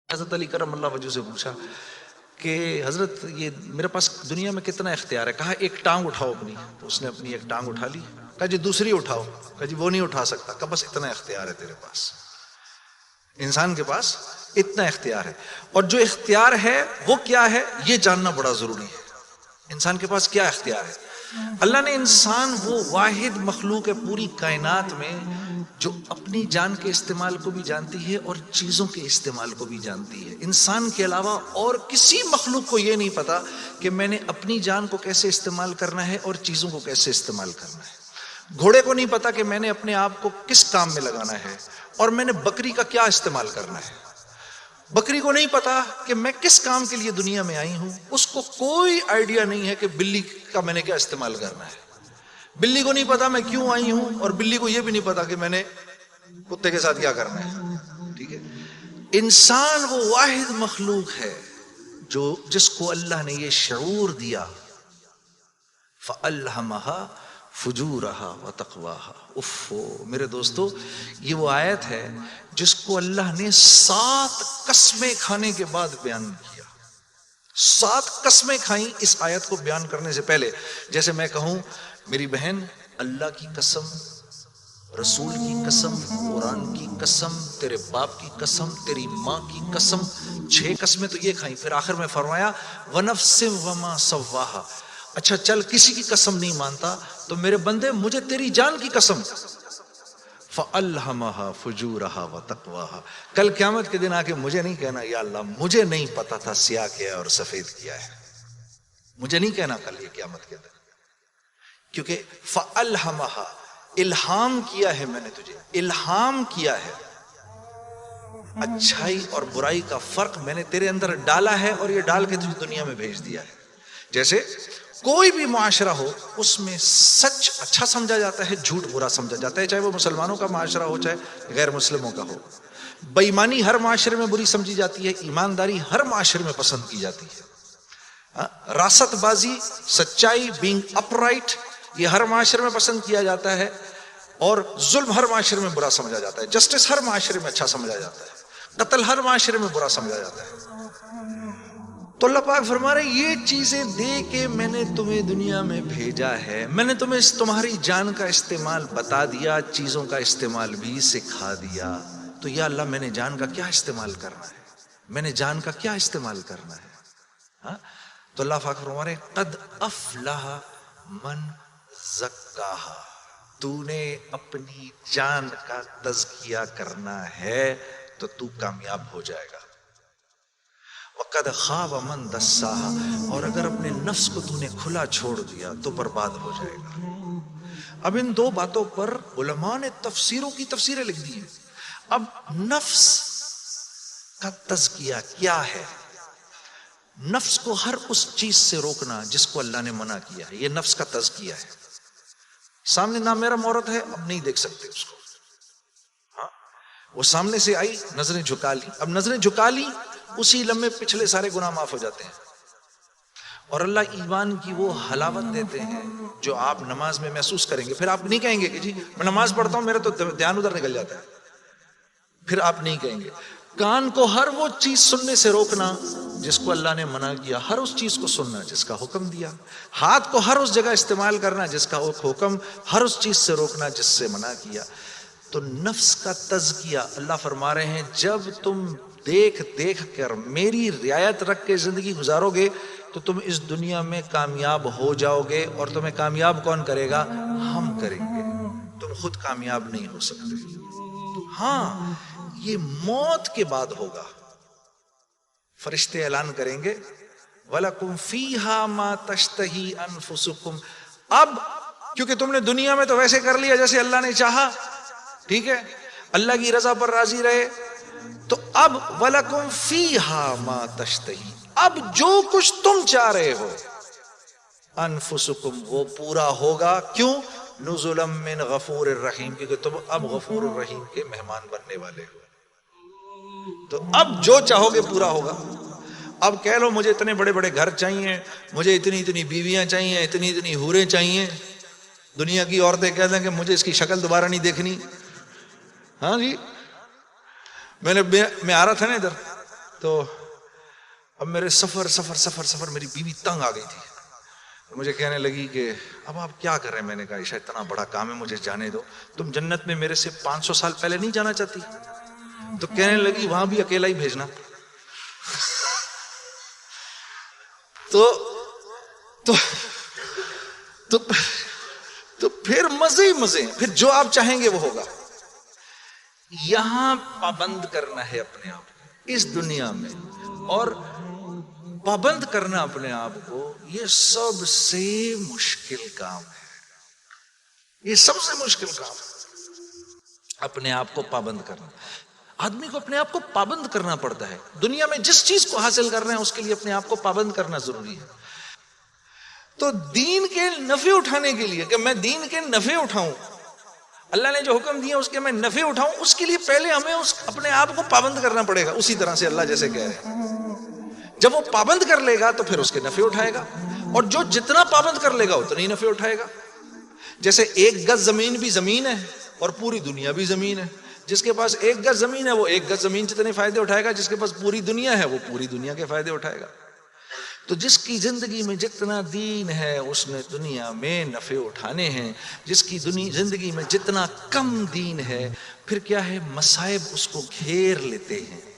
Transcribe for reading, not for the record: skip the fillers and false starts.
حضرت علی کرم اللہ وجہ سے پوچھا کہ حضرت یہ میرے پاس دنیا میں کتنا اختیار ہے؟ کہا ایک ٹانگ اٹھاؤ اپنی. تو اس نے اپنی ایک ٹانگ اٹھا لی. کہا جی دوسری اٹھاؤ. کہا جی وہ نہیں اٹھا سکتا. کہا بس اتنا اختیار ہے تیرے پاس. انسان کے پاس اتنا اختیار ہے. اور جو اختیار ہے وہ کیا ہے یہ جاننا بڑا ضروری ہے. انسان کے پاس کیا اختیار ہے؟ اللہ نے انسان وہ واحد مخلوق ہے پوری کائنات میں جو اپنی جان کے استعمال کو بھی جانتی ہے اور چیزوں کے استعمال کو بھی جانتی ہے. انسان کے علاوہ اور کسی مخلوق کو یہ نہیں پتا کہ میں نے اپنی جان کو کیسے استعمال کرنا ہے اور چیزوں کو کیسے استعمال کرنا ہے. گھوڑے کو نہیں پتا کہ میں نے اپنے آپ کو کس کام میں لگانا ہے اور میں نے بکری کا کیا استعمال کرنا ہے. بکری کو نہیں پتا کہ میں کس کام کے لیے دنیا میں آئی ہوں. اس کو کوئی آئیڈیا نہیں ہے کہ بلی کا میں نے کیا استعمال کرنا ہے. بلی کو نہیں پتا میں کیوں آئی ہوں اور بلی کو یہ بھی نہیں پتا کہ میں نے کتے کے ساتھ کیا کرنا ہے. ٹھیک ہے. انسان وہ واحد مخلوق ہے جس کو اللہ نے یہ شعور دیا فَأَلْهَمَهَا فُجُورَهَا وَتَقْوَاهَا. میرے دوستو یہ وہ آیت ہے جس کو اللہ نے 7 قسمیں کھانے کے بعد بیان کیا. 7 قسمیں کھائیں اس آیت کو بیان کرنے سے پہلے. جیسے میں کہوں میری بہن اللہ کی قسم، رسول کی قسم، قرآن کی قسم، تیرے باپ کی قسم، تیری ماں کی قسم، 6 قسمیں تو یہ کھائیں. پھر آخر میں فرمایا وَنَفْسٍ وَمَا سَوَّاهَا. اچھا چل کسی کی قسم نہیں مانتا تو میرے بندے مجھے تیری جان کی قسم فَأَلْهَمَهَا فُجُورَهَا وَتَقْوَاهَا. کل قیامت کے دن آ کے مجھے نہیں کہنا یا اللہ مجھے نہیں پتا تھا سیاہ کیا ہے اور سفید کیا ہے. مجھے نہیں کہنا کل یہ قیامت کے دن، کیونکہ فَأَلْهَمَهَا الہام کیا ہے میں نے تجھے، الہام کیا ہے. اچھائی اور برائی کا فرق میں نے تیرے اندر ڈالا ہے اور یہ ڈال کے تجھے دنیا میں بھیج دیا ہے. جیسے کوئی بھی معاشرہ ہو اس میں سچ اچھا سمجھا جاتا ہے، جھوٹ برا سمجھا جاتا ہے، چاہے وہ مسلمانوں کا معاشرہ ہو چاہے غیر مسلموں کا ہو. بےایمانی ہر معاشرے میں بری سمجھی جاتی ہے، ایمانداری ہر معاشرے میں پسند کی جاتی ہے. راست بازی، سچائی، بینگ اپ رائٹ یہ ہر معاشرے میں پسند کیا جاتا ہے، اور ظلم ہر معاشرے میں برا سمجھا جاتا ہے. جسٹس ہر معاشرے میں اچھا سمجھا جاتا ہے، قتل ہر معاشرے میں برا سمجھا جاتا ہے. تو اللہ پاک فرما رہے یہ چیزیں دے کے میں نے تمہیں دنیا میں بھیجا ہے، میں نے تمہیں تمہاری جان کا استعمال بتا دیا، چیزوں کا استعمال بھی سکھا دیا. تو یا اللہ میں نے جان کا کیا استعمال کرنا ہے، میں نے جان کا کیا استعمال کرنا ہے. تو اللہ پاک فرما رہے قد افلح من زکاہا. تو نے اپنی جان کا تزکیہ کرنا ہے تو تو کامیاب ہو جائے گا. وَقَدْ خَابَ مَنْ دَسَّاهَا. اور اگر اپنے نفس کو تو نے کھلا چھوڑ دیا تو برباد ہو جائے گا. اب ان 2 باتوں پر علماء نے تفسیروں کی تفسیریں لکھ دی ہیں. اب نفس کا تزکیہ کیا ہے؟ نفس کو ہر اس چیز سے روکنا جس کو اللہ نے منع کیا ہے، یہ نفس کا تزکیہ ہے. سامنے نامحرم عورت ہے، اب نہیں دیکھ سکتے اس کو. وہ سامنے سے آئی، نظریں جھکا لی. اب نظریں جھکا لی اسی لمحے پچھلے سارے گناہ معاف ہو جاتے ہیں. اور اللہ ایمان کی وہ حلاوت دیتے ہیں جو آپ نماز میں محسوس کریں گے. پھر آپ نہیں کہیں گے کہ جی میں نماز پڑھتا ہوں میرا تو دھیان ادھر نکل جاتا ہے. پھر آپ نہیں کہیں گے. کان کو ہر وہ چیز سننے سے روکنا جس کو اللہ نے منع کیا، ہر اس چیز کو سننا جس کا حکم دیا. ہاتھ کو ہر اس جگہ استعمال کرنا جس کا حکم، ہر اس چیز سے روکنا جس سے منع کیا. تو نفس کا تزکیہ اللہ فرما رہے ہیں جب تم دیکھ دیکھ کر میری رعایت رکھ کے زندگی گزارو گے تو تم اس دنیا میں کامیاب ہو جاؤ گے. اور تمہیں کامیاب کون کرے گا؟ ہم کریں گے. تم خود کامیاب نہیں ہو سکتے. ہاں یہ موت کے بعد ہوگا. فرشتے اعلان کریں گے وَلَكُمْ فِيهَا مَا تَشْتَهِي أَنفُسُكُمْ. اب کیونکہ تم نے دنیا میں تو ویسے کر لیا جیسے اللہ نے چاہا، ٹھیک ہے، اللہ کی رضا پر راضی رہے، تو اب وَلَكُمْ فِيهَا مَا تَشْتَهِي. اب جو کچھ تم چاہ رہے ہو انفسکم وہ پورا ہوگا. کیوں؟ نزلا من غفور الرحیم، کیونکہ تم اب غفور الرحیم کے مہمان بننے والے ہو. تو اب جو چاہو گے پورا ہوگا. اب کہہ لو مجھے اتنے بڑے بڑے گھر چاہیے, مجھے اتنی اتنی بیویاں چاہیے, اتنی اتنی حوریں چاہیے, دنیا کی عورتیں کہہ دیں کہ مجھے اس کی شکل دوبارہ نہیں دیکھنی. ہاں جی, میں آ رہا تھا نا ادھر, تو اب میرے سفر میری بیوی تنگ آ گئی تھی. مجھے کہنے لگی کہ اب آپ کیا کر رہے ہیں؟ میں نے کہا عائشہ اتنا بڑا کام ہے, مجھے جانے دو. تم جنت میں میرے سے 500 سال پہلے نہیں جانا چاہتی؟ تو کہنے لگی وہاں بھی اکیلا ہی بھیجنا. تو پھر مزے ہی مزے, پھر جو آپ چاہیں گے وہ ہوگا. یہاں پابند کرنا ہے اپنے آپ کو اس دنیا میں, اور پابند کرنا اپنے آپ کو یہ سب سے مشکل کام ہے. یہ سب سے مشکل کام ہے, اپنے آپ کو پابند کرنا. آدمی کو اپنے آپ کو پابند کرنا پڑتا ہے. دنیا میں جس چیز کو حاصل کر رہے ہیں اس کے لیے اپنے آپ کو پابند کرنا ضروری ہے. تو دین کے نفع اٹھانے کے لیے, کہ میں دین کے نفع اٹھاؤں, اللہ نے جو حکم دیا اس کے میں نفع اٹھاؤں, اس کے لیے پہلے ہمیں اپنے آپ کو پابند کرنا پڑے گا. اسی طرح سے اللہ جیسے کہہ رہے ہیں, جب وہ پابند کر لے گا تو پھر اس کے نفع اٹھائے گا, اور جو جتنا پابند کر لے گا اتنا ہی نفع اٹھائے گا. جیسے 1 گز زمین بھی زمین ہے اور پوری دنیا بھی زمین ہے. جس کے پاس 1 گز زمین ہے وہ 1 گز زمین جتنے فائدے اٹھائے گا, جس کے پاس پوری دنیا ہے وہ پوری دنیا کے فائدے اٹھائے گا. تو جس کی زندگی میں جتنا دین ہے اس نے دنیا میں نفع اٹھانے ہیں. جس کی زندگی میں جتنا کم دین ہے, پھر کیا ہے, مصائب اس کو گھیر لیتے ہیں.